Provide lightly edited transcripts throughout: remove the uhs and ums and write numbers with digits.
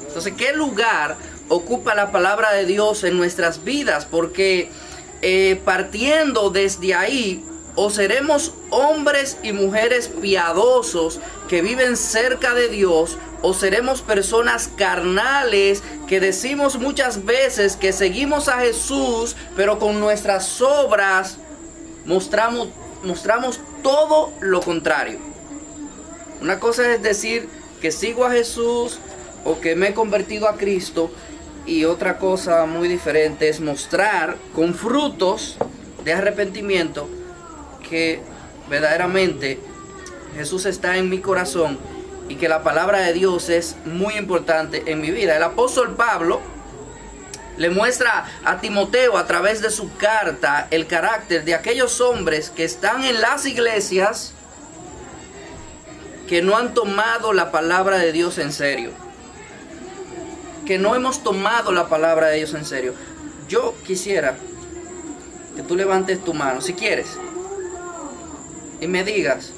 Entonces, ¿qué lugar ocupa la palabra de Dios en nuestras vidas? Porque partiendo desde ahí, o seremos hombres y mujeres piadosos que viven cerca de Dios, o seremos personas carnales que decimos muchas veces que seguimos a Jesús, pero con nuestras obras mostramos todo lo contrario. Una cosa es decir que sigo a Jesús o que me he convertido a Cristo, y otra cosa muy diferente es mostrar con frutos de arrepentimiento que verdaderamente Jesús está en mi corazón y que la palabra de Dios es muy importante en mi vida. El apóstol Pablo le muestra a Timoteo a través de su carta el carácter de aquellos hombres que están en las iglesias que no han tomado la palabra de Dios en serio. Que no hemos tomado la palabra de Dios en serio. Yo quisiera que tú levantes tu mano, si quieres, y me digas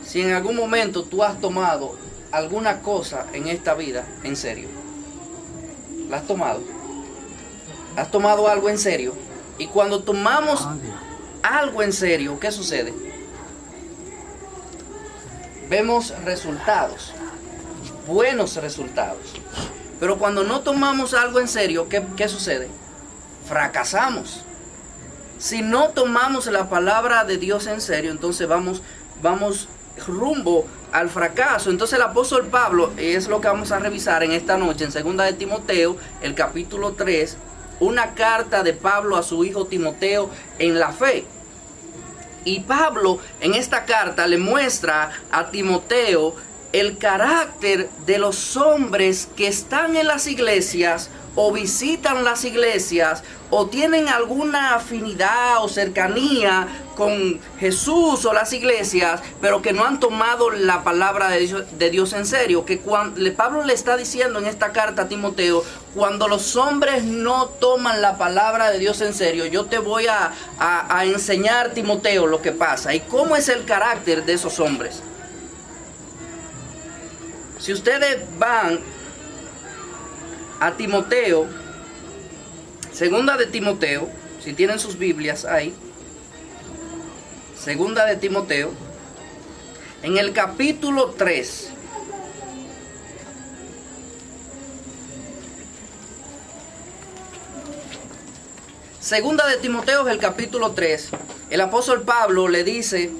si en algún momento tú has tomado alguna cosa en esta vida en serio. ¿La has tomado? ¿Has tomado algo en serio? Y cuando tomamos algo en serio, ¿qué sucede? Vemos resultados, buenos resultados. Pero cuando no tomamos algo en serio, ¿qué sucede? Fracasamos. Si no tomamos la palabra de Dios en serio, entonces vamos rumbo al fracaso. Entonces el apóstol Pablo, es lo que vamos a revisar en esta noche, en 2 de Timoteo, el capítulo 3, una carta de Pablo a su hijo Timoteo en la fe. Y Pablo en esta carta le muestra a Timoteo el carácter de los hombres que están en las iglesias o visitan las iglesias o tienen alguna afinidad o cercanía con Jesús o las iglesias, pero que no han tomado la palabra de Dios en serio. Que Pablo le está diciendo en esta carta a Timoteo, cuando los hombres no toman la palabra de Dios en serio, yo te voy a enseñar, Timoteo, lo que pasa y cómo es el carácter de esos hombres. Si ustedes van a Timoteo, 2 de Timoteo, si tienen sus Biblias ahí, 2 de Timoteo, en el capítulo 3. Segunda de Timoteo es el capítulo 3. El apóstol Pablo le dice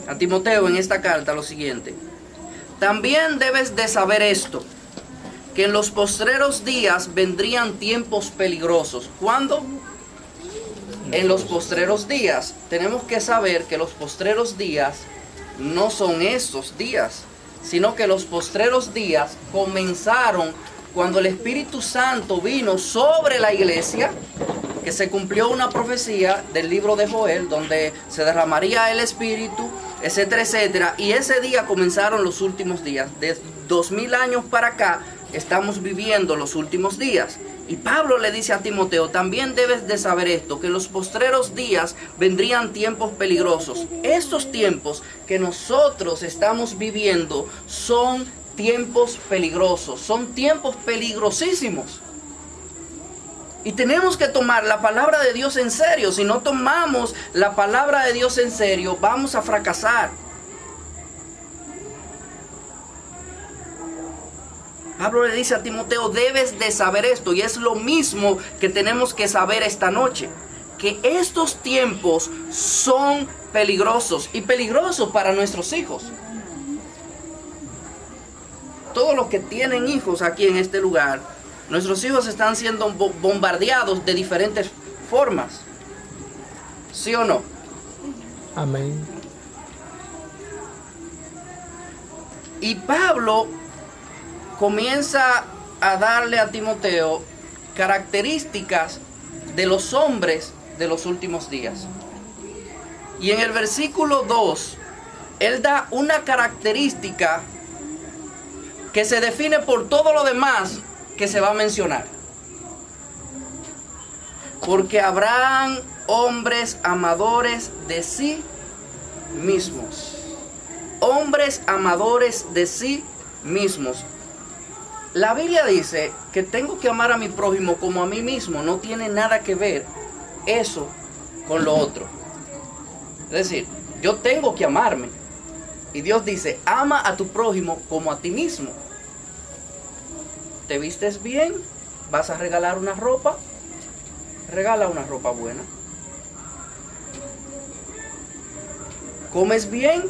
a Timoteo en esta carta lo siguiente: también debes de saber esto, que en los postreros días vendrían tiempos peligrosos. ¿Cuándo? En los postreros días. Tenemos que saber que los postreros días no son estos días, sino que los postreros días comenzaron cuando el Espíritu Santo vino sobre la iglesia, que se cumplió una profecía del libro de Joel, donde se derramaría el Espíritu, etcétera, etcétera. Y ese día comenzaron los últimos días. De 2000 años para acá estamos viviendo los últimos días. Y Pablo le dice a Timoteo, también debes de saber esto, que en los postreros días vendrían tiempos peligrosos. Estos tiempos que nosotros estamos viviendo son tiempos peligrosos, son tiempos peligrosísimos. Y tenemos que tomar la palabra de Dios en serio. Si no tomamos la palabra de Dios en serio, vamos a fracasar. Pablo le dice a Timoteo, debes de saber esto. Y es lo mismo que tenemos que saber esta noche. Que estos tiempos son peligrosos. Y peligrosos para nuestros hijos. Todos los que tienen hijos aquí en este lugar, nuestros hijos están siendo bombardeados de diferentes formas. ¿Sí o no? Amén. Y Pablo comienza a darle a Timoteo características de los hombres de los últimos días. Y en el versículo 2, él da una característica que se define por todo lo demás que se va a mencionar. Porque habrán hombres amadores de sí mismos. Hombres amadores de sí mismos. La Biblia dice que tengo que amar a mi prójimo como a mí mismo. No tiene nada que ver eso con lo otro. Es decir, yo tengo que amarme. Y Dios dice, ama a tu prójimo como a ti mismo. ¿Te vistes bien? ¿Vas a regalar una ropa? Regala una ropa buena. ¿Comes bien?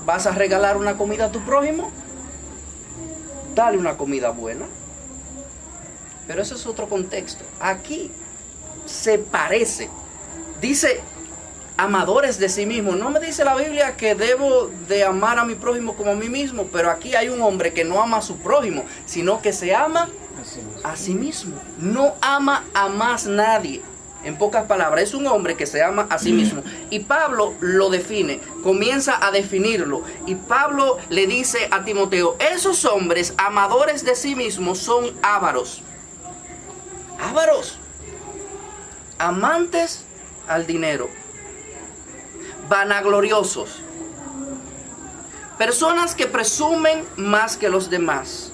¿Vas a regalar una comida a tu prójimo? Dale una comida buena. Pero eso es otro contexto. Aquí se parece. Dice, amadores de sí mismos. No me dice la Biblia que debo de amar a mi prójimo como a mí mismo, pero aquí hay un hombre que no ama a su prójimo, sino que se ama a sí mismo. No ama a más nadie. En pocas palabras, es un hombre que se ama a sí mismo. Y Pablo lo define, comienza a definirlo. Y Pablo le dice a Timoteo, esos hombres amadores de sí mismos son ávaros. Ávaros. Amantes al dinero. Vanagloriosos. Personas que presumen más que los demás.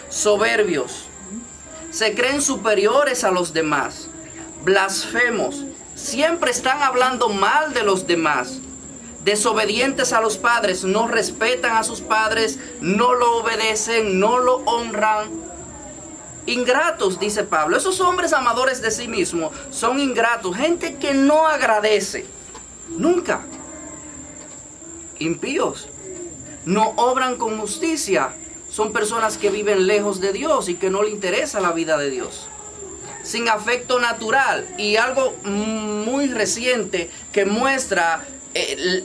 Soberbios. Se creen superiores a los demás. Blasfemos, siempre están hablando mal de los demás, desobedientes a los padres, no respetan a sus padres, no lo obedecen, no lo honran. Ingratos, dice Pablo, esos hombres amadores de sí mismos son ingratos, gente que no agradece, nunca. Impíos, no obran con justicia, son personas que viven lejos de Dios y que no le interesa la vida de Dios. Sin afecto natural, y algo muy reciente que muestra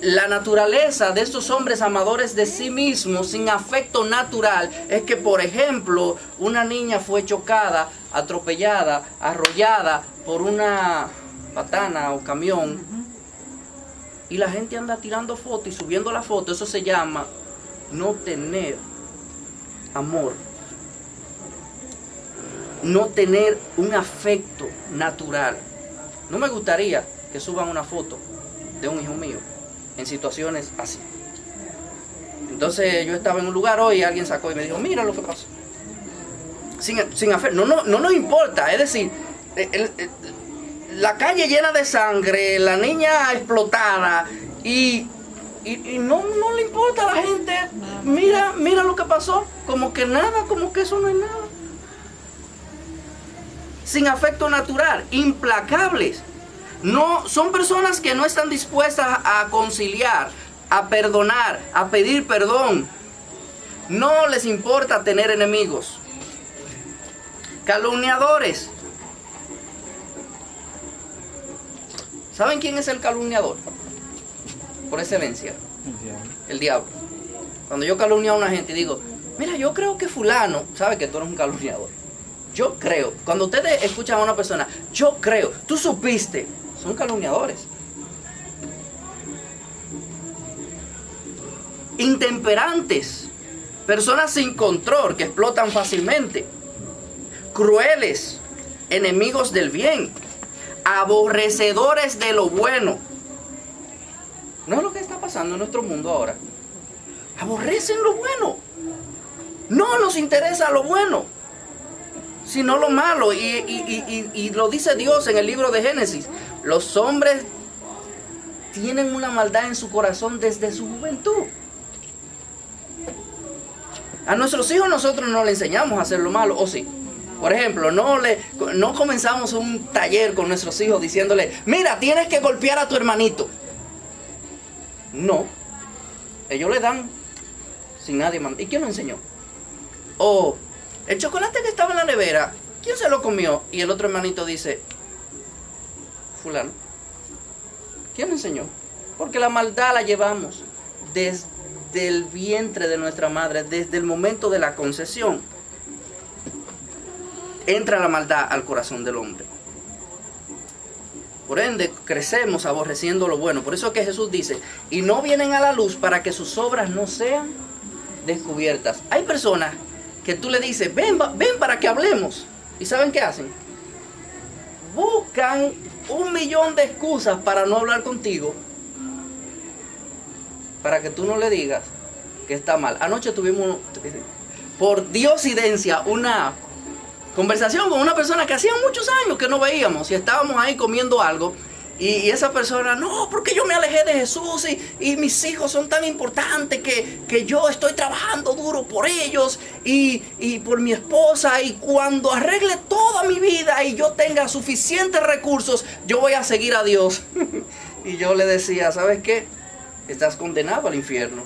la naturaleza de estos hombres amadores de sí mismos sin afecto natural es que, por ejemplo, una niña fue chocada, atropellada, arrollada por una patana o camión y la gente anda tirando fotos y subiendo la foto. Eso se llama no tener amor. No tener un afecto natural. No me gustaría que suban una foto de un hijo mío en situaciones así. Entonces yo estaba en un lugar hoy y alguien sacó y me dijo, mira lo que pasó. Sin afecto. No nos importa. Es decir, la calle llena de sangre, la niña explotada y no le importa a la gente. Mira lo que pasó. Como que nada, como que eso no es nada. Sin afecto natural, implacables. No, son personas que no están dispuestas a conciliar, a perdonar, a pedir perdón. No les importa tener enemigos. Calumniadores. ¿Saben quién es el calumniador? Por excelencia. El diablo. Cuando yo calumnio a una gente y digo, mira, yo creo que fulano, sabe que tú eres un calumniador. Yo creo, cuando ustedes escuchan a una persona, yo creo, tú supiste, son calumniadores. Intemperantes, personas sin control, que explotan fácilmente. Crueles, enemigos del bien, aborrecedores de lo bueno. ¿No es lo que está pasando en nuestro mundo ahora? Aborrecen lo bueno. No nos interesa lo bueno, sino lo malo. Y lo dice Dios en el libro de Génesis. Los hombres tienen una maldad en su corazón desde su juventud. A nuestros hijos nosotros no les enseñamos a hacer lo malo, ¿o sí? Por ejemplo, no comenzamos un taller con nuestros hijos diciéndole, mira, tienes que golpear a tu hermanito. No. Ellos le dan sin nadie mandar. ¿Y quién lo enseñó? O el chocolate que estaba en la nevera, ¿quién se lo comió? Y el otro hermanito dice, fulano. ¿Quién lo enseñó? Porque la maldad la llevamos desde el vientre de nuestra madre, desde el momento de la concepción. Entra la maldad al corazón del hombre. Por ende, crecemos aborreciendo lo bueno. Por eso es que Jesús dice, y no vienen a la luz para que sus obras no sean descubiertas. Hay personas que tú le dices, ven para que hablemos. ¿Y saben qué hacen? Buscan 1.000.000 de excusas para no hablar contigo, para que tú no le digas que está mal. Anoche tuvimos por diosidencia una conversación con una persona que hacía muchos años que no veíamos y estábamos ahí comiendo algo. Y esa persona, no, porque yo me alejé de Jesús y mis hijos son tan importantes que yo estoy trabajando duro por ellos y por mi esposa, y cuando arregle toda mi vida y yo tenga suficientes recursos, yo voy a seguir a Dios. Y yo le decía, ¿sabes qué? Estás condenado al infierno.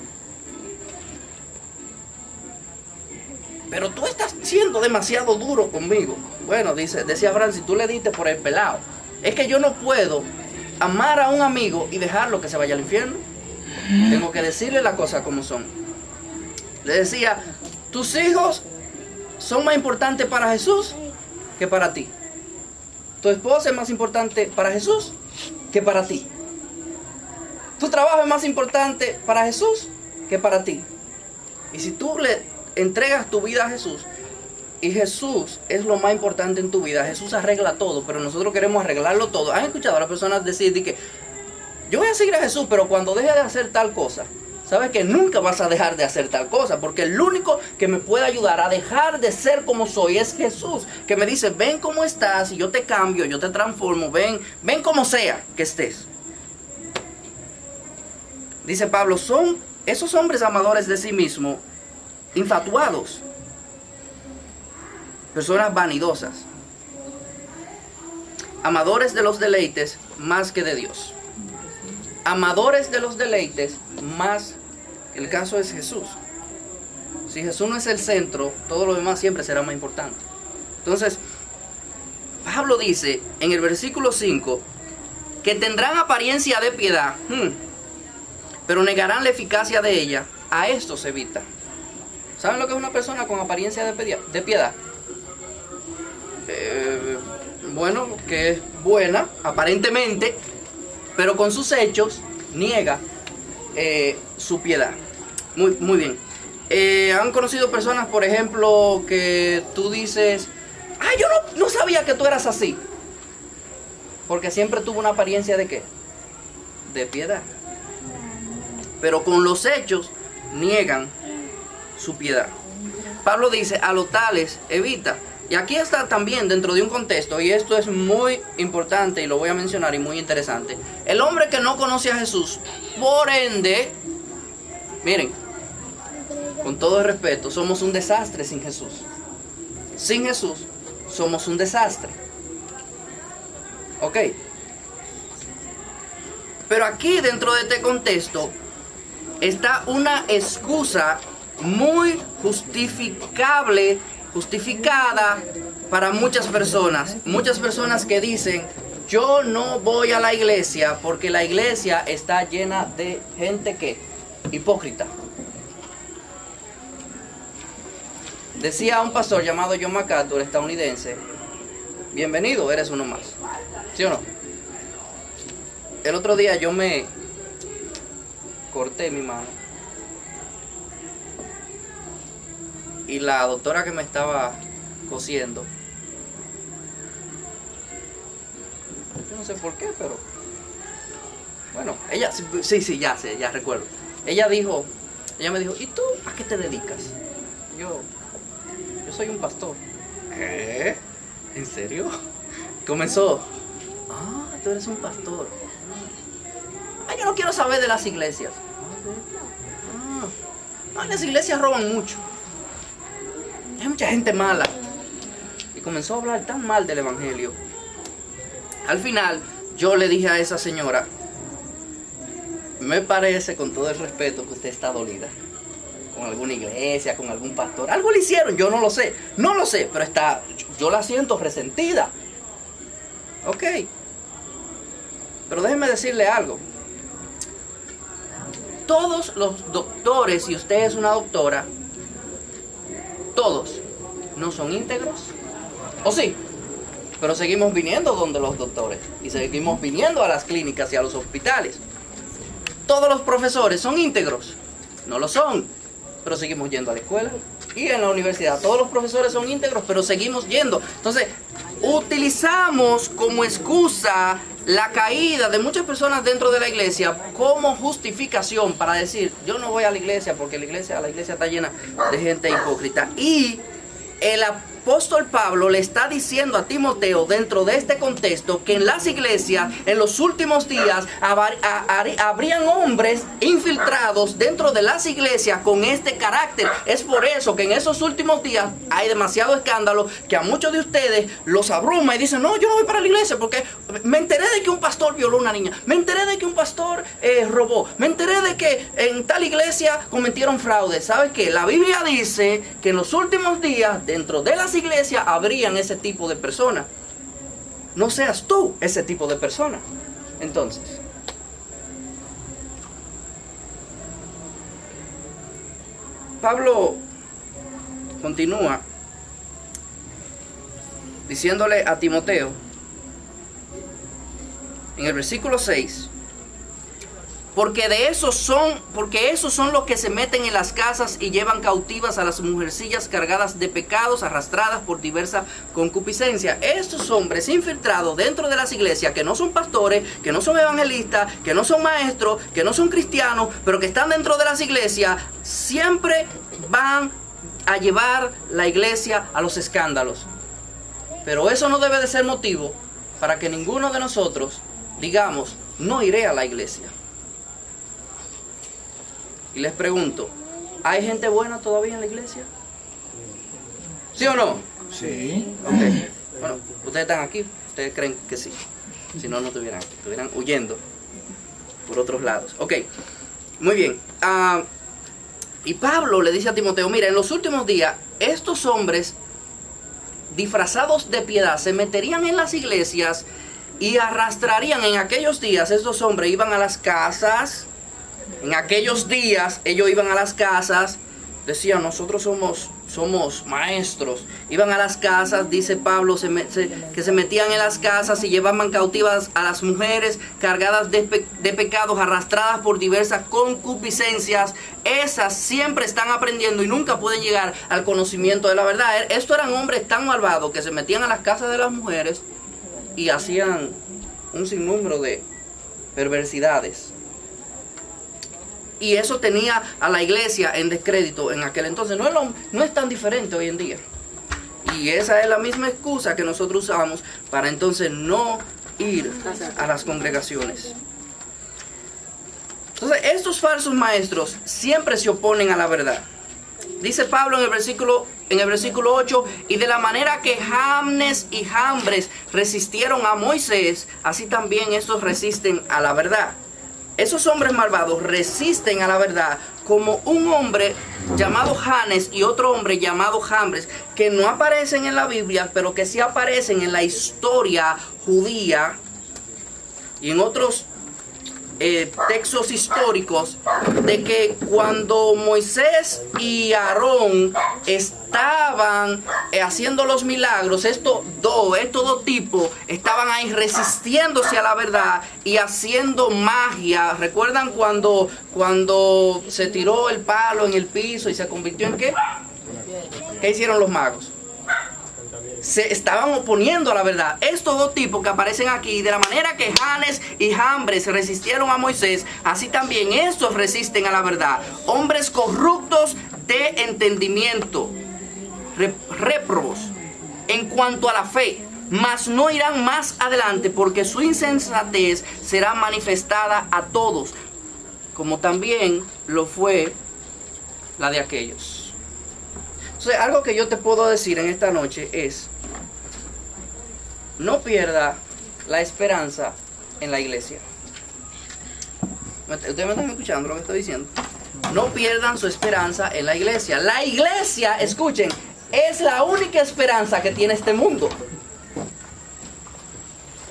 Pero tú estás siendo demasiado duro conmigo. Bueno, decía Abraham, si tú le diste por el pelado, es que yo no puedo amar a un amigo y dejarlo que se vaya al infierno. Tengo que decirle las cosas como son. Le decía, tus hijos son más importantes para Jesús que para ti. Tu esposa es más importante para Jesús que para ti. Tu trabajo es más importante para Jesús que para ti. Y si tú le entregas tu vida a Jesús, y Jesús es lo más importante en tu vida, Jesús arregla todo, pero nosotros queremos arreglarlo todo. ¿Han escuchado a las personas decir que yo voy a seguir a Jesús, pero cuando deje de hacer tal cosa? ¿Sabes que nunca vas a dejar de hacer tal cosa? Porque el único que me puede ayudar a dejar de ser como soy es Jesús, que me dice, ven como estás y yo te cambio, yo te transformo, ven como sea que estés. Dice Pablo, son esos hombres amadores de sí mismos, infatuados, personas vanidosas, amadores de los deleites más que de Dios. Amadores de los deleites más, el caso es Jesús. Si Jesús no es el centro, todo lo demás siempre será más importante. Entonces, Pablo dice en el versículo 5 que tendrán apariencia de piedad, pero negarán la eficacia de ella. A esto se evita. ¿Saben lo que es una persona con apariencia de piedad? Bueno, que es buena aparentemente, pero con sus hechos niega su piedad. Muy bien. Han conocido personas, por ejemplo, que tú dices, yo no sabía que tú eras así, porque siempre tuvo una apariencia de ¿qué? De piedad, pero con los hechos niegan su piedad. Pablo dice, a los tales evita. Y aquí está también dentro de un contexto, y esto es muy importante y lo voy a mencionar y muy interesante. El hombre que no conoce a Jesús, por ende, miren, con todo el respeto, somos un desastre sin Jesús. Sin Jesús somos un desastre. Ok. Pero aquí dentro de este contexto está una excusa muy justificada para muchas personas. Muchas personas que dicen, yo no voy a la iglesia porque la iglesia está llena de gente que hipócrita. Decía un pastor llamado John MacArthur, estadounidense, bienvenido, eres uno más. ¿Sí o no? El otro día yo me corté mi mano y la doctora que me estaba cosiendo, yo no sé por qué, pero bueno, ella, sí, ya sé, ya recuerdo. Ella me dijo, ¿y tú a qué te dedicas? Yo soy un pastor. ¿Qué? ¿En serio? Comenzó, tú eres un pastor. Yo no quiero saber de las iglesias. Las iglesias roban mucho. Hay mucha gente mala. Y comenzó a hablar tan mal del evangelio. Al final, yo le dije a esa señora, me parece, con todo el respeto, que usted está dolida. Con alguna iglesia, con algún pastor. Algo le hicieron, yo no lo sé, pero yo la siento resentida. Ok. Pero déjeme decirle algo. Todos los doctores, si usted es una doctora, todos no son íntegros. ¿O sí? Pero seguimos viniendo donde los doctores y seguimos viniendo a las clínicas y a los hospitales. Todos los profesores son íntegros. No lo son, pero seguimos yendo a la escuela y en la universidad. Todos los profesores son íntegros, pero seguimos yendo. Entonces, utilizamos como excusa la caída de muchas personas dentro de la iglesia como justificación para decir, yo no voy a la iglesia porque la iglesia está llena de gente hipócrita. Y el apóstol Pablo le está diciendo a Timoteo dentro de este contexto que en las iglesias en los últimos días habrían hombres infiltrados dentro de las iglesias con este carácter. Es por eso que en esos últimos días hay demasiado escándalo que a muchos de ustedes los abruma y dicen, no, yo no voy para la iglesia porque me enteré de que un pastor violó a una niña, me enteré de que un pastor robó, me enteré de que en tal iglesia cometieron fraude. ¿Sabes qué? La Biblia dice que en los últimos días dentro de las iglesias habrían ese tipo de personas. No seas tú ese tipo de persona. Entonces, Pablo continúa diciéndole a Timoteo en el versículo 6, porque esos son los que se meten en las casas y llevan cautivas a las mujercillas cargadas de pecados, arrastradas por diversa concupiscencia. Estos hombres infiltrados dentro de las iglesias, que no son pastores, que no son evangelistas, que no son maestros, que no son cristianos, pero que están dentro de las iglesias, siempre van a llevar la iglesia a los escándalos. Pero eso no debe de ser motivo para que ninguno de nosotros digamos, no iré a la iglesia. Y les pregunto, ¿hay gente buena todavía en la iglesia? ¿Sí o no? Sí. Okay. Bueno, ustedes están aquí, ustedes creen que sí. Si no, no estuvieran aquí, estuvieran huyendo por otros lados. Ok, muy bien. Y Pablo le dice a Timoteo, mira, en los últimos días, estos hombres disfrazados de piedad se meterían en las iglesias y arrastrarían. En aquellos días, estos hombres iban a las casas. En aquellos días ellos iban a las casas, decían, nosotros somos maestros. Iban a las casas, dice Pablo, que se metían en las casas y llevaban cautivas a las mujeres cargadas de pecados, arrastradas por diversas concupiscencias. Esas siempre están aprendiendo y nunca pueden llegar al conocimiento de la verdad. Estos eran hombres tan malvados que se metían a las casas de las mujeres y hacían un sinnúmero de perversidades. Y eso tenía a la iglesia en descrédito en aquel entonces. No es tan diferente hoy en día. Y esa es la misma excusa que nosotros usamos para entonces no ir a las congregaciones. Entonces, estos falsos maestros siempre se oponen a la verdad. Dice Pablo en el versículo 8, y de la manera que Janes y Jambres resistieron a Moisés, así también estos resisten a la verdad. Esos hombres malvados resisten a la verdad, como un hombre llamado Janes y otro hombre llamado Jambres, que no aparecen en la Biblia, pero que sí aparecen en la historia judía y en otros textos históricos, de que cuando Moisés y Aarón estaban haciendo los milagros, estos dos tipos estaban ahí resistiéndose a la verdad y haciendo magia. ¿Recuerdan cuando se tiró el palo en el piso y se convirtió en qué? ¿Qué hicieron los magos? Se estaban oponiendo a la verdad. Estos dos tipos que aparecen aquí, de la manera que Janes y Jambres resistieron a Moisés, así también estos resisten a la verdad. Hombres corruptos de entendimiento, réprobos en cuanto a la fe, mas no irán más adelante, porque su insensatez será manifestada a todos, como también lo fue la de aquellos. Entonces, algo que yo te puedo decir en esta noche es: no pierda la esperanza en la iglesia. ¿Ustedes me están escuchando lo que estoy diciendo? No pierdan su esperanza en la iglesia. La iglesia, escuchen, es la única esperanza que tiene este mundo.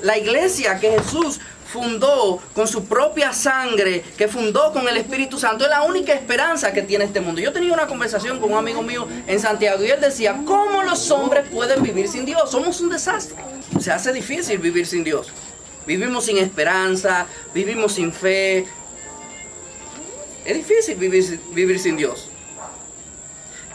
La iglesia que Jesús fundó con su propia sangre, que fundó con el Espíritu Santo, es la única esperanza que tiene este mundo. Yo tenía una conversación con un amigo mío en Santiago y él decía, ¿cómo los hombres pueden vivir sin Dios? Somos un desastre. Se hace difícil vivir sin Dios. Vivimos sin esperanza, vivimos sin fe. Es difícil vivir sin Dios.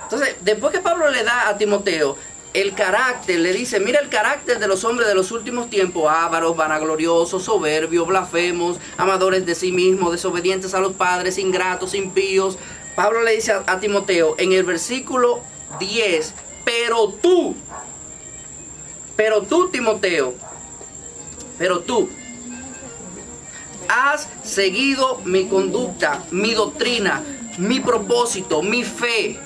Entonces, después que Pablo le da a Timoteo el carácter, le dice, mira el carácter de los hombres de los últimos tiempos: ávaros, vanagloriosos, soberbios, blasfemos, amadores de sí mismos, desobedientes a los padres, ingratos, impíos. Pablo le dice a Timoteo en el versículo 10, pero tú, Timoteo, pero tú has seguido mi conducta, mi doctrina, mi propósito, mi fe,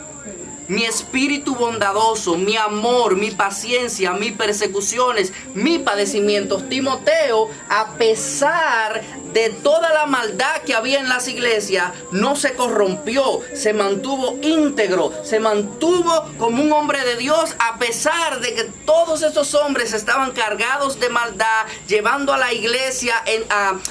mi espíritu bondadoso, mi amor, mi paciencia, mis persecuciones, mis padecimientos. Timoteo, a pesar de toda la maldad que había en las iglesias, no se corrompió, se mantuvo íntegro, se mantuvo como un hombre de Dios, a pesar de que todos estos hombres estaban cargados de maldad, llevando a la iglesia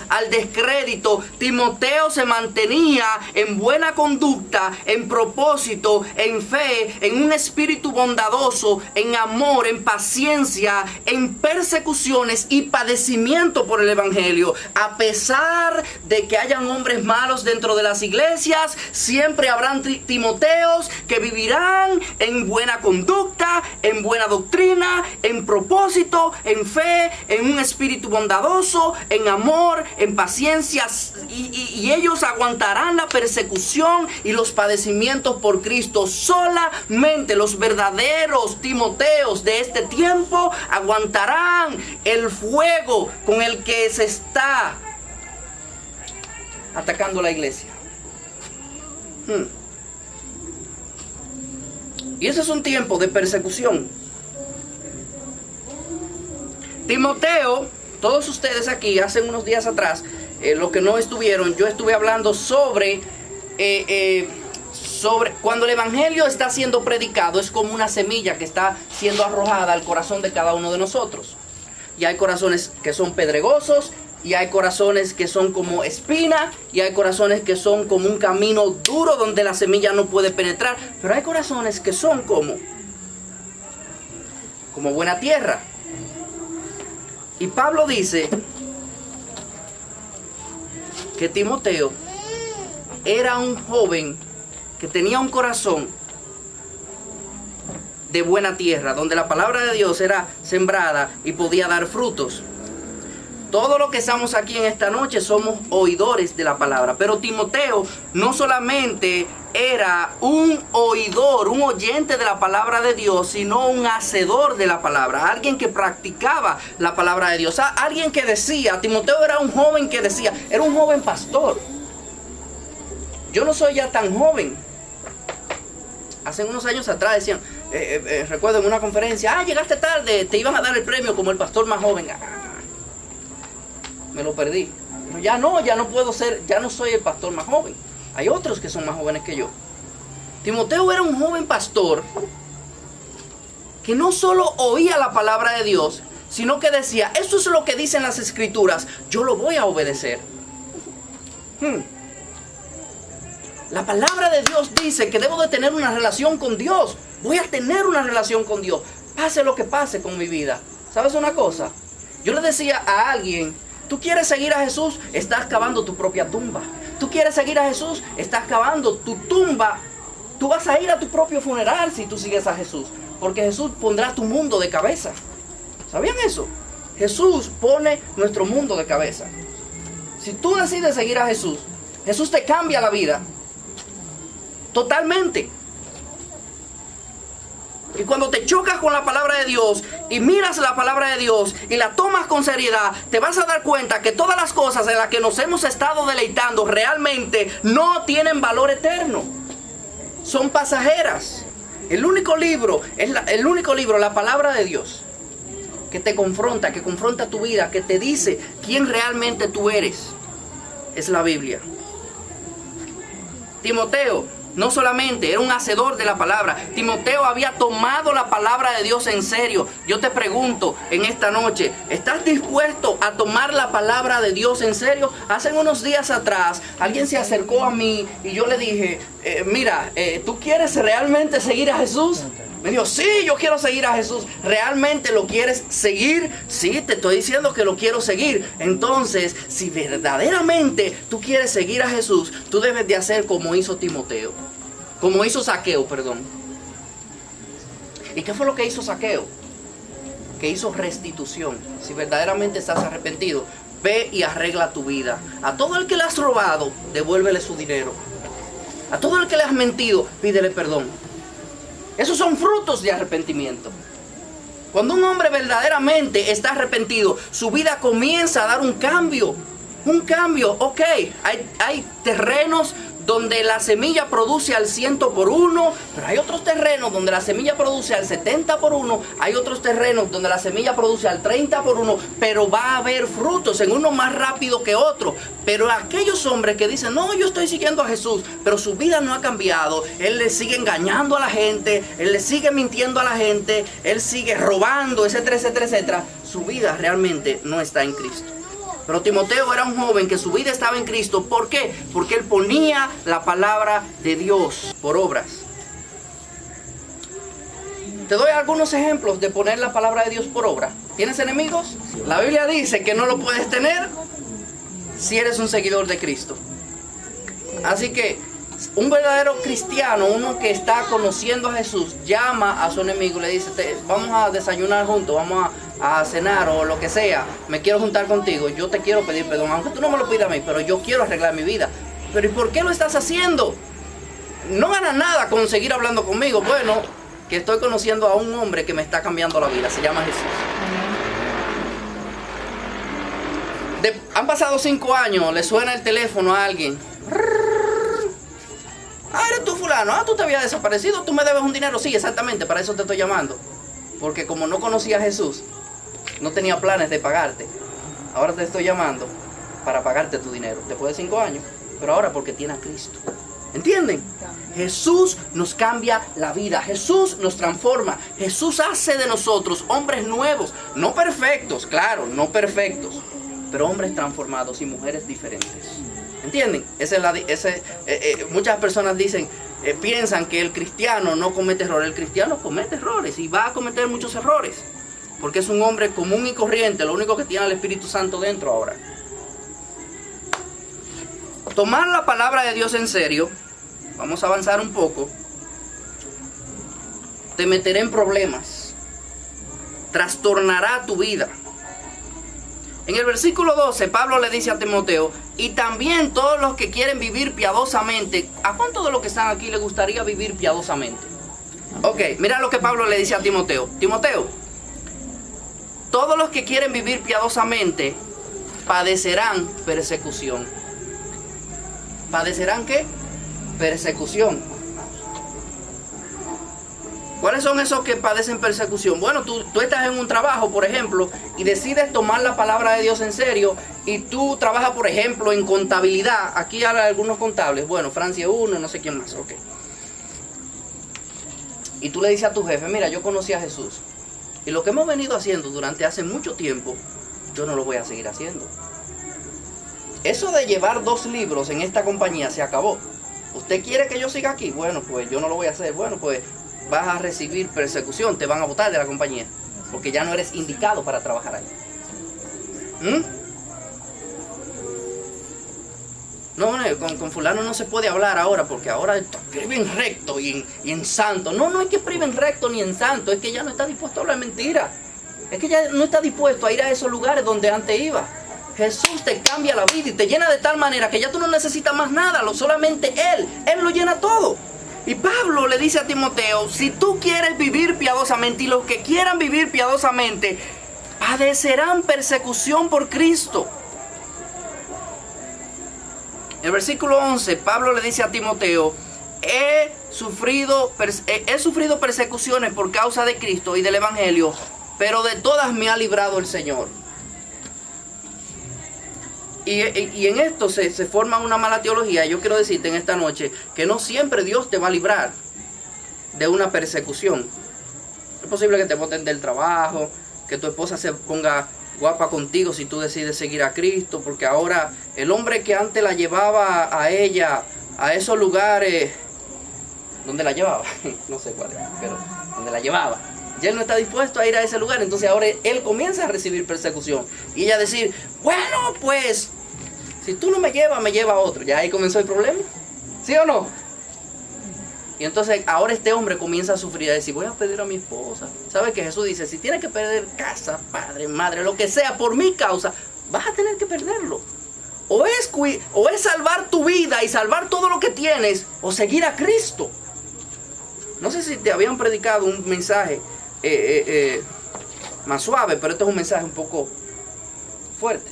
al descrédito. Timoteo se mantenía en buena conducta, en propósito, en fe, en un espíritu bondadoso, en amor, en paciencia, en persecuciones y padecimiento por el evangelio. A pesar de que hayan hombres malos dentro de las iglesias, siempre habrán Timoteos que vivirán en buena conducta, en buena doctrina, en propósito, en fe, en un espíritu bondadoso, en amor, en paciencia, y ellos aguantarán la persecución y los padecimientos por Cristo. Solamente los verdaderos Timoteos de este tiempo aguantarán el fuego con el que se está atacando la iglesia. Y ese es un tiempo de persecución. Timoteo, todos ustedes aquí, hace unos días atrás, los que no estuvieron, yo estuve hablando sobre cuando el evangelio está siendo predicado, es como una semilla que está siendo arrojada al corazón de cada uno de nosotros. Y hay corazones que son pedregosos, y hay corazones que son como espina, y hay corazones que son como un camino duro donde la semilla no puede penetrar, pero hay corazones que son como buena tierra. Y Pablo dice que Timoteo era un joven que tenía un corazón de buena tierra, donde la palabra de Dios era sembrada y podía dar frutos. Todos los que estamos aquí en esta noche somos oidores de la palabra, pero Timoteo no solamente era un oidor, un oyente de la palabra de Dios, sino un hacedor de la palabra, alguien que practicaba la palabra de Dios, alguien que decía, Timoteo era un joven que decía, era un joven pastor. Yo no soy ya tan joven. Hace unos años atrás decían, recuerdo en una conferencia, llegaste tarde, te iban a dar el premio como el pastor más joven. Me lo perdí. Pero ya no puedo ser, ya no soy el pastor más joven. Hay otros que son más jóvenes que yo. Timoteo era un joven pastor que no solo oía la palabra de Dios, sino que decía, eso es lo que dicen las escrituras, yo lo voy a obedecer. La palabra de Dios dice que debo de tener una relación con Dios. Voy a tener una relación con Dios, pase lo que pase con mi vida. ¿Sabes una cosa? Yo le decía a alguien, tú quieres seguir a Jesús, estás cavando tu propia tumba. Tú quieres seguir a Jesús, estás cavando tu tumba. Tú vas a ir a tu propio funeral si tú sigues a Jesús, porque Jesús pondrá tu mundo de cabeza. ¿Sabían eso? Jesús pone nuestro mundo de cabeza. Si tú decides seguir a Jesús, Jesús te cambia la vida totalmente. Y cuando te chocas con la palabra de Dios y miras la palabra de Dios y la tomas con seriedad, te vas a dar cuenta que todas las cosas en las que nos hemos estado deleitando realmente no tienen valor eterno. Son pasajeras. El único libro, la palabra de Dios, que te confronta, que confronta tu vida, que te dice quién realmente tú eres, es la Biblia. Timoteo no solamente era un hacedor de la palabra, Timoteo había tomado la palabra de Dios en serio. Yo te pregunto en esta noche, ¿estás dispuesto a tomar la palabra de Dios en serio? Hace unos días atrás, alguien se acercó a mí y yo le dije, mira, ¿tú quieres realmente seguir a Jesús? Me dijo, sí, yo quiero seguir a Jesús. ¿Realmente lo quieres seguir? Sí, te estoy diciendo que lo quiero seguir. Entonces, si verdaderamente tú quieres seguir a Jesús, tú debes de hacer como hizo Timoteo. Como hizo Zaqueo, perdón. ¿Y qué fue lo que hizo Zaqueo? Que hizo restitución. Si verdaderamente estás arrepentido, ve y arregla tu vida. A todo el que le has robado, devuélvele su dinero. A todo el que le has mentido, pídele perdón. Esos son frutos de arrepentimiento. Cuando un hombre verdaderamente está arrepentido, su vida comienza a dar un cambio. Un cambio, ok. Hay terrenos donde la semilla produce al 100%, pero hay otros terrenos donde la semilla produce al 70%, hay otros terrenos donde la semilla produce al 30%, pero va a haber frutos en uno más rápido que otro. Pero aquellos hombres que dicen, no, yo estoy siguiendo a Jesús, pero su vida no ha cambiado, él le sigue engañando a la gente, él le sigue mintiendo a la gente, él sigue robando, etcétera, etcétera, etcétera, su vida realmente no está en Cristo. Pero Timoteo era un joven que su vida estaba en Cristo. ¿Por qué? Porque él ponía la palabra de Dios por obras. Te doy algunos ejemplos de poner la palabra de Dios por obra. ¿Tienes enemigos? La Biblia dice que no lo puedes tener si eres un seguidor de Cristo. Así que un verdadero cristiano, uno que está conociendo a Jesús, llama a su enemigo y le dice, vamos a desayunar juntos, vamos a cenar o lo que sea, me quiero juntar contigo, yo te quiero pedir perdón, aunque tú no me lo pidas a mí, pero yo quiero arreglar mi vida. Pero ¿y por qué lo estás haciendo? No ganas nada con seguir hablando conmigo. Bueno, que estoy conociendo a un hombre que me está cambiando la vida, se llama Jesús. Han pasado 5 años, le suena el teléfono a alguien. Ah, eres tú fulano, tú te habías desaparecido, tú me debes un dinero. Sí, exactamente, para eso te estoy llamando. Porque como no conocía a Jesús, no tenía planes de pagarte. Ahora te estoy llamando para pagarte tu dinero, después de 5 años. Pero ahora porque tiene a Cristo. ¿Entienden? Jesús nos cambia la vida, Jesús nos transforma, Jesús hace de nosotros hombres nuevos, no perfectos, claro, no perfectos, pero hombres transformados y mujeres diferentes. ¿Entienden? Muchas personas dicen, piensan que el cristiano no comete errores. El cristiano comete errores y va a cometer muchos errores, porque es un hombre común y corriente, lo único que tiene el Espíritu Santo dentro ahora. Tomar la palabra de Dios en serio, vamos a avanzar un poco, te meterá en problemas, trastornará tu vida. En el versículo 12, Pablo le dice a Timoteo, y también todos los que quieren vivir piadosamente. ¿A cuántos de los que están aquí les gustaría vivir piadosamente? Ok, mira lo que Pablo le dice a Timoteo. Timoteo, todos los que quieren vivir piadosamente padecerán persecución. ¿Padecerán qué? Persecución. ¿Cuáles son esos que padecen persecución? Bueno, tú estás en un trabajo, por ejemplo, y decides tomar la palabra de Dios en serio, y tú trabajas, por ejemplo, en contabilidad. Aquí hay algunos contables, bueno, Francia 1, no sé quién más, ok. Y tú le dices a tu jefe, mira, yo conocí a Jesús, y lo que hemos venido haciendo durante hace mucho tiempo, yo no lo voy a seguir haciendo. Eso de llevar 2 libros en esta compañía se acabó. ¿Usted quiere que yo siga aquí? Bueno, pues yo no lo voy a hacer. Bueno, pues vas a recibir persecución, te van a botar de la compañía, porque ya no eres indicado para trabajar ahí. No, con fulano no se puede hablar ahora, porque ahora escribe en recto y en santo. No es que escribe en recto ni en santo, es que ya no está dispuesto a hablar mentira. Es que ya no está dispuesto a ir a esos lugares donde antes iba. Jesús te cambia la vida y te llena de tal manera que ya tú no necesitas más nada, solamente Él lo llena todo. Y Pablo le dice a Timoteo, si tú quieres vivir piadosamente, y los que quieran vivir piadosamente padecerán persecución por Cristo. En el versículo 11, Pablo le dice a Timoteo, he sufrido persecuciones por causa de Cristo y del Evangelio, pero de todas me ha librado el Señor. Y en esto se forma una mala teología. Yo quiero decirte en esta noche que no siempre Dios te va a librar de una persecución. Es posible que te boten del trabajo, que tu esposa se ponga guapa contigo si tú decides seguir a Cristo, porque ahora el hombre que antes la llevaba a ella a esos lugares, ¿dónde la llevaba? No sé cuál era, pero donde la llevaba, ya él no está dispuesto a ir a ese lugar. Entonces ahora él comienza a recibir persecución. Y ella decir, bueno, pues, si tú no me llevas, me lleva otro. Ya ahí comenzó el problema. ¿Sí o no? Y entonces ahora este hombre comienza a sufrir, a decir, voy a pedir a mi esposa. ¿Sabe que Jesús dice, si tienes que perder casa, padre, madre, lo que sea, por mi causa, vas a tener que perderlo? O es salvar tu vida y salvar todo lo que tienes, o seguir a Cristo. No sé si te habían predicado un mensaje más suave, pero este es un mensaje un poco fuerte.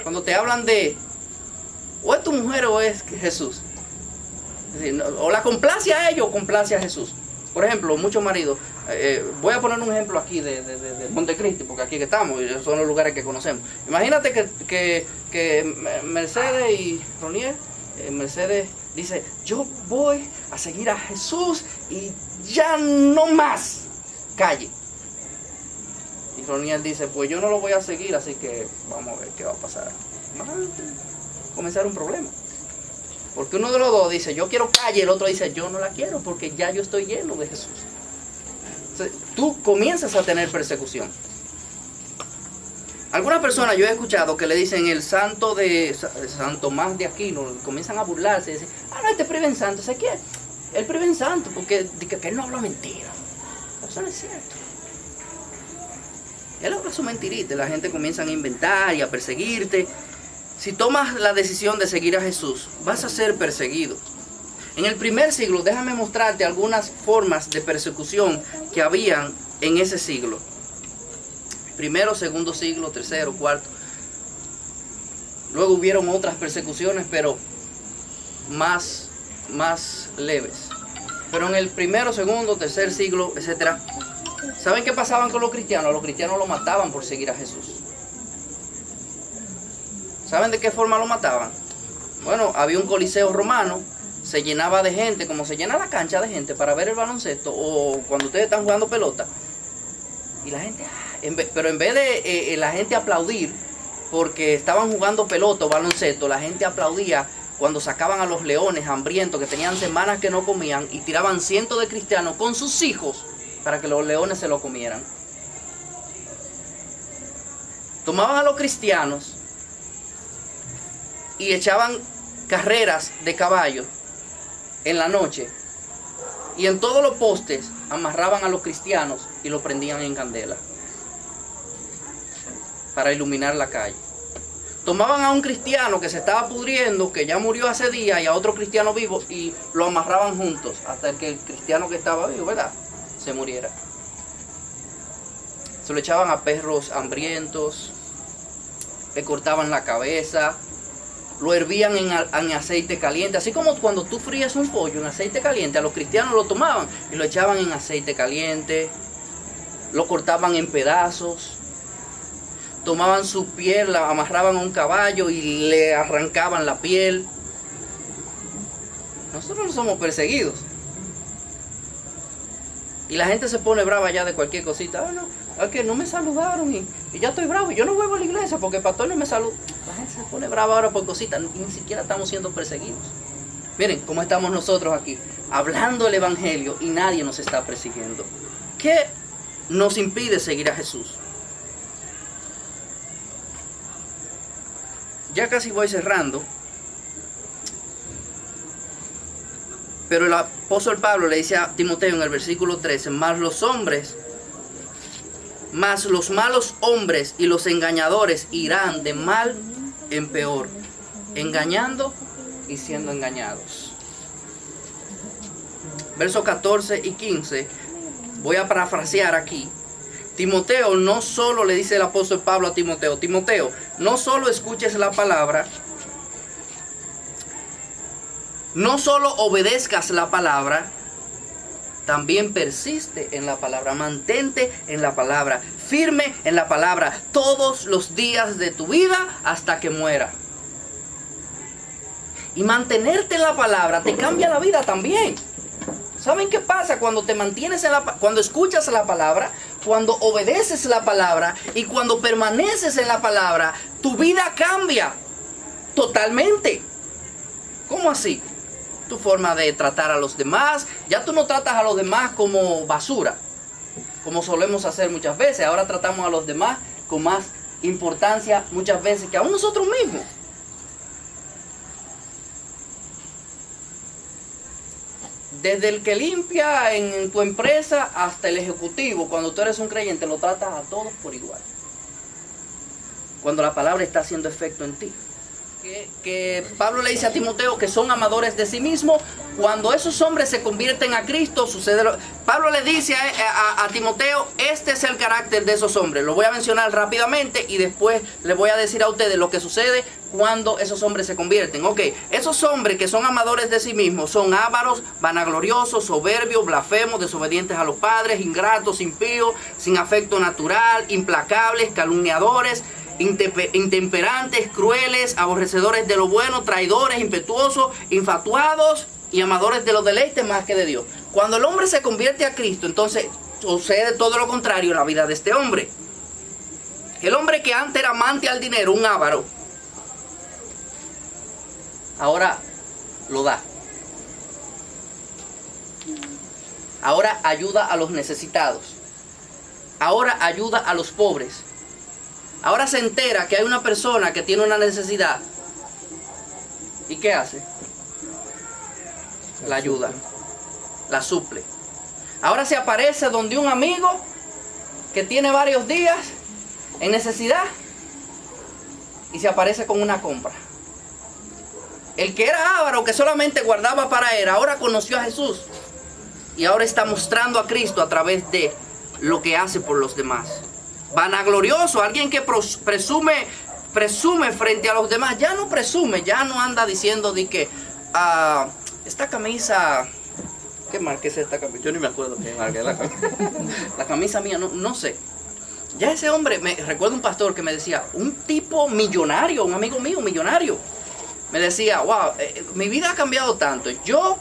Cuando te hablan de, o es tu mujer o es Jesús. Es decir, o la complace a ellos o complace a Jesús. Por ejemplo, muchos maridos, voy a poner un ejemplo aquí de Montecristi, porque aquí que estamos, y son los lugares que conocemos. Imagínate que Mercedes y Ronier, Mercedes dice, yo voy a seguir a Jesús y ya no más calle. Y Ronier dice, pues yo no lo voy a seguir, así que vamos a ver qué va a pasar. Va a comenzar un problema. Porque uno de los dos dice, yo quiero calle, el otro dice, yo no la quiero porque ya yo estoy lleno de Jesús. Entonces, tú comienzas a tener persecución. Algunas personas yo he escuchado que le dicen el santo de San Tomás de Aquino, comienzan a burlarse y dicen, no, este priven santo, ¿sabes qué? Él priven santo porque que él no habla mentira. Eso no es cierto. Él habla su mentirita y la gente comienza a inventar y a perseguirte. Si tomas la decisión de seguir a Jesús, vas a ser perseguido. En el primer siglo, déjame mostrarte algunas formas de persecución que habían en ese siglo. Primero, segundo siglo, tercero, cuarto. Luego hubieron otras persecuciones, pero más leves. Pero en el primero, segundo, tercer siglo, etc. ¿Saben qué pasaban con los cristianos? A los cristianos los mataban por seguir a Jesús. ¿Saben de qué forma lo mataban? Bueno, había un coliseo romano, se llenaba de gente, como se llena la cancha de gente para ver el baloncesto, o cuando ustedes están jugando pelota, y la gente, pero en vez de la gente aplaudir, porque estaban jugando pelota o baloncesto, la gente aplaudía cuando sacaban a los leones hambrientos, que tenían semanas que no comían, y tiraban cientos de cristianos con sus hijos, para que los leones se lo comieran. Tomaban a los cristianos, y echaban carreras de caballo en la noche y en todos los postes amarraban a los cristianos y los prendían en candela para iluminar la calle. Tomaban a un cristiano que se estaba pudriendo, que ya murió hace días, y a otro cristiano vivo y lo amarraban juntos hasta que el cristiano que estaba vivo, ¿verdad?, se muriera. Se lo echaban a perros hambrientos, le cortaban la cabeza, lo hervían en aceite caliente. Así como cuando tú frías un pollo en aceite caliente, a los cristianos lo tomaban y lo echaban en aceite caliente, lo cortaban en pedazos, tomaban su piel, la amarraban a un caballo y le arrancaban la piel. Nosotros no somos perseguidos. Y la gente se pone brava ya de cualquier cosita. No, es que no me saludaron y ya estoy bravo. Yo no vuelvo a la iglesia porque el pastor no me saluda. La gente se pone brava ahora por cositas y ni siquiera estamos siendo perseguidos. Miren cómo estamos nosotros aquí, hablando el evangelio y nadie nos está persiguiendo. ¿Qué nos impide seguir a Jesús? Ya casi voy cerrando. Pero el apóstol Pablo le dice a Timoteo en el versículo 13, mas los malos hombres y los engañadores irán de mal en peor, engañando y siendo engañados. Versos 14 y 15, voy a parafrasear aquí. Timoteo, no solo le dice el apóstol Pablo a Timoteo, Timoteo, no solo escuches la palabra, no solo obedezcas la palabra, también persiste en la palabra, mantente en la palabra, firme en la palabra, todos los días de tu vida hasta que muera. Y mantenerte en la palabra te cambia la vida también. ¿Saben qué pasa cuando te mantienes cuando escuchas la palabra, cuando obedeces la palabra y cuando permaneces en la palabra? Tu vida cambia totalmente. ¿Cómo así? Tu forma de tratar a los demás, ya tú no tratas a los demás como basura, como solemos hacer muchas veces. Ahora tratamos a los demás con más importancia muchas veces que a nosotros mismos. Desde el que limpia en tu empresa hasta el ejecutivo, cuando tú eres un creyente, lo tratas a todos por igual. Cuando la palabra está haciendo efecto en ti. Que Pablo le dice a Timoteo que son amadores de sí mismos. Cuando esos hombres se convierten a Cristo, sucede Pablo le dice a Timoteo, este es el carácter de esos hombres. Lo voy a mencionar rápidamente y después les voy a decir a ustedes lo que sucede cuando esos hombres se convierten. Ok, esos hombres que son amadores de sí mismos son ávaros, vanagloriosos, soberbios, blasfemos, desobedientes a los padres, ingratos, impíos, sin afecto natural, implacables, calumniadores, intemperantes, crueles, aborrecedores de lo bueno, traidores, impetuosos, infatuados y amadores de los deleites más que de Dios. Cuando el hombre se convierte a Cristo, entonces sucede todo lo contrario en la vida de este hombre. El hombre que antes era amante al dinero, un avaro, ahora lo da. Ahora ayuda a los necesitados. Ahora ayuda a los pobres. Ahora se entera que hay una persona que tiene una necesidad. ¿Y qué hace? La ayuda. La suple. Ahora se aparece donde un amigo que tiene varios días en necesidad y se aparece con una compra. El que era avaro, que solamente guardaba para él, ahora conoció a Jesús y ahora está mostrando a Cristo a través de lo que hace por los demás. Vanaglorioso, alguien que presume frente a los demás. Ya no presume, ya no anda diciendo de que esta camisa, ¿qué marca es esta camisa? Yo ni me acuerdo qué marca es la camisa. La camisa mía, no sé. Ya ese hombre, me recuerdo un pastor que me decía, un tipo millonario, un amigo mío millonario, me decía, wow, mi vida ha cambiado tanto. Yo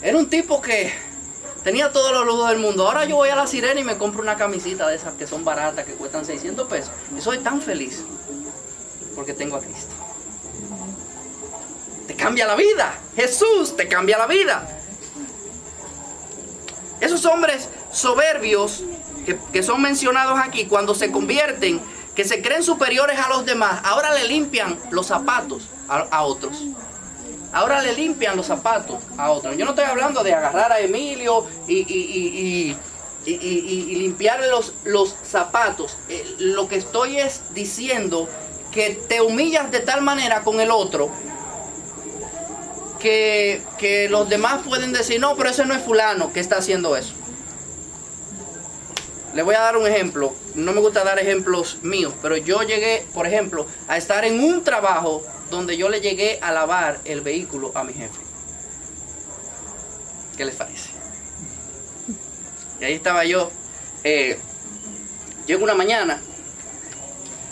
era un tipo que tenía todos los lujos del mundo. Ahora yo voy a La Sirena y me compro una camisita de esas que son baratas, que cuestan 600 pesos. Y soy tan feliz porque tengo a Cristo. Te cambia la vida. Jesús te cambia la vida. Esos hombres soberbios que son mencionados aquí, cuando se convierten, que se creen superiores a los demás, ahora le limpian los zapatos a otros. Ahora le limpian los zapatos a otros. Yo no estoy hablando de agarrar a Emilio y limpiarle los zapatos. Lo que estoy es diciendo que te humillas de tal manera con el otro que los demás pueden decir, no, pero ese no es fulano que está haciendo eso. Le voy a dar un ejemplo. No me gusta dar ejemplos míos, pero yo llegué, por ejemplo, a estar en un trabajo donde yo le llegué a lavar el vehículo a mi jefe. ¿Qué les parece? Y ahí estaba yo. Llego una mañana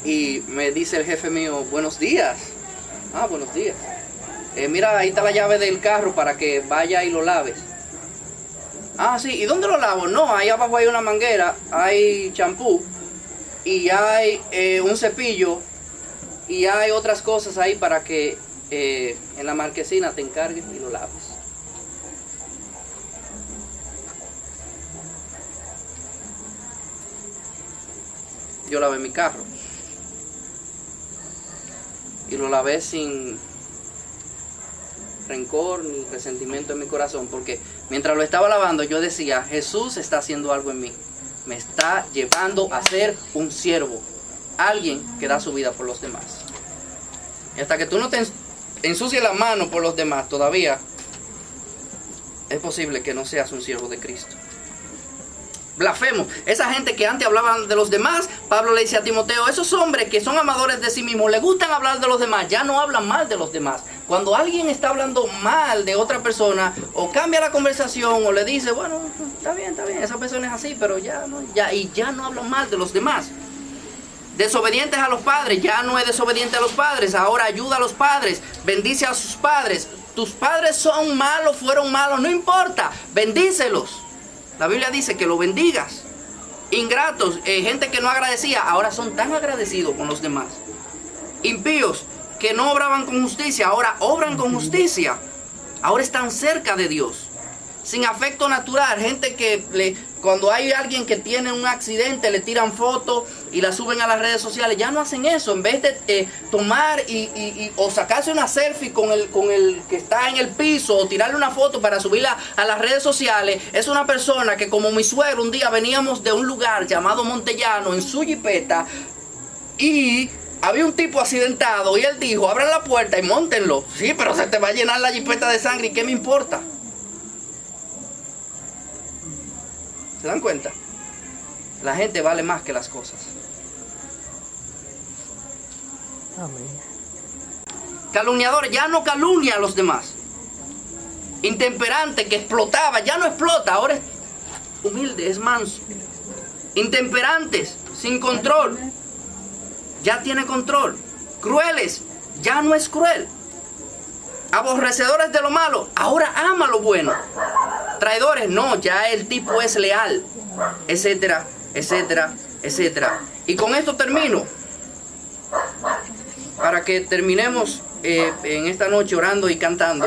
y me dice el jefe mío, buenos días. Ah, buenos días. Mira, ahí está la llave del carro para que vaya y lo laves. Ah, sí. ¿Y dónde lo lavo? No, ahí abajo hay una manguera, hay champú y hay un cepillo. Y hay otras cosas ahí para que en la marquesina te encargues y lo laves. Yo lavé mi carro. Y lo lavé sin rencor ni resentimiento en mi corazón. Porque mientras lo estaba lavando yo decía, Jesús está haciendo algo en mí. Me está llevando a ser un siervo. Alguien que da su vida por los demás. Y hasta que tú no te ensucies la mano por los demás, todavía es posible que no seas un siervo de Cristo. Blasfemo. Esa gente que antes hablaban de los demás, Pablo le dice a Timoteo, esos hombres que son amadores de sí mismos, les gustan hablar de los demás, ya no hablan mal de los demás. Cuando alguien está hablando mal de otra persona, o cambia la conversación, o le dice, bueno, está bien, esa persona es así, pero ya no hablan mal de los demás. Desobedientes a los padres, ya no es desobediente a los padres, ahora ayuda a los padres, bendice a sus padres. Tus padres son malos, fueron malos, no importa, bendícelos. La Biblia dice que lo bendigas. Ingratos, gente que no agradecía, ahora son tan agradecidos con los demás. Impíos, que no obraban con justicia, ahora obran con justicia. Ahora están cerca de Dios. Sin afecto natural, gente que Cuando hay alguien que tiene un accidente, le tiran fotos y la suben a las redes sociales. Ya no hacen eso. En vez de tomar o sacarse una selfie con el que está en el piso, o tirarle una foto para subirla a las redes sociales, es una persona que, como mi suegro, un día veníamos de un lugar llamado Montellano en su jipeta y había un tipo accidentado y él dijo: abran la puerta y móntenlo. Sí, pero se te va a llenar la jipeta de sangre, ¿y qué me importa? ¿Se dan cuenta? La gente vale más que las cosas. Amén. Calumniador, ya no calumnia a los demás. Intemperante, que explotaba, ya no explota, ahora es humilde, es manso. Intemperantes, sin control, ya tiene control. Crueles, ya no es cruel. Aborrecedores de lo malo, ahora ama lo bueno. Traidores, no, ya el tipo es leal, etcétera, etcétera, etcétera. Y con esto termino, para que terminemos en esta noche orando y cantando.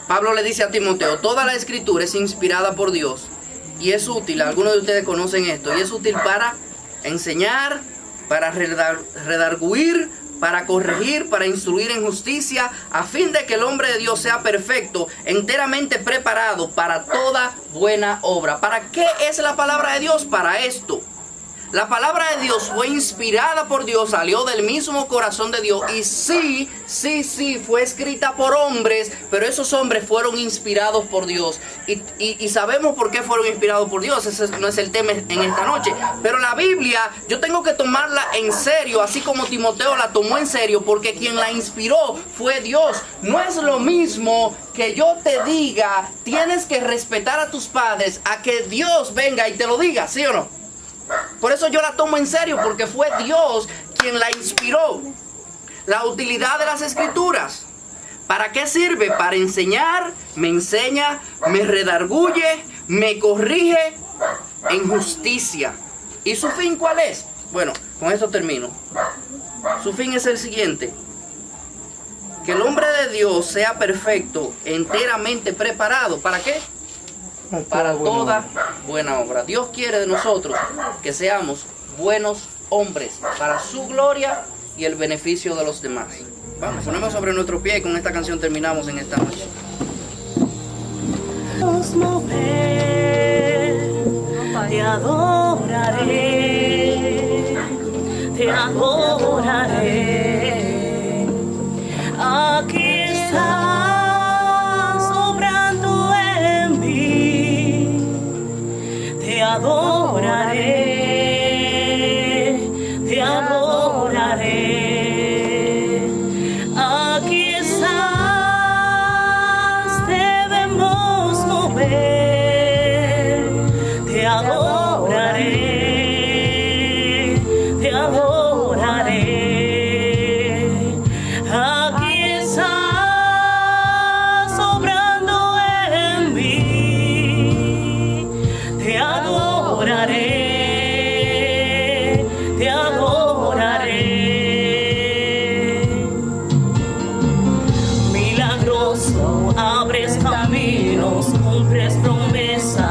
Pablo le dice a Timoteo: toda la escritura es inspirada por Dios y es útil, algunos de ustedes conocen esto, y es útil para enseñar, para redarguir, para corregir, para instruir en justicia, a fin de que el hombre de Dios sea perfecto, enteramente preparado para toda buena obra. ¿Para qué es la palabra de Dios? Para esto. La palabra de Dios fue inspirada por Dios, salió del mismo corazón de Dios, y sí, fue escrita por hombres, pero esos hombres fueron inspirados por Dios. Y sabemos por qué fueron inspirados por Dios. Ese no es el tema en esta noche. Pero la Biblia, yo tengo que tomarla en serio, así como Timoteo la tomó en serio, porque quien la inspiró fue Dios. No es lo mismo que yo te diga: tienes que respetar a tus padres, a que Dios venga y te lo diga, ¿sí o no? Por eso yo la tomo en serio, porque fue Dios quien la inspiró. La utilidad de las escrituras. ¿Para qué sirve? Para enseñar, me enseña, me redarguye, me corrige en justicia. ¿Y su fin cuál es? Bueno, con esto termino. Su fin es el siguiente: que el hombre de Dios sea perfecto, enteramente preparado. ¿Para qué? Para toda buena obra. Dios quiere de nosotros que seamos buenos hombres para su gloria y el beneficio de los demás. Vamos, ponemos sobre nuestro pie y con esta canción terminamos en esta noche. Te adoraré, te adoraré. Aquí estás obrando en mí. Te adoraré, te adoraré. Aquí estás, debemos mover. Te adoraré, te adoraré. Aquí estás obrando en mí. Te adoraré, te adoraré. Milagroso, abres caminos, cumples promesas.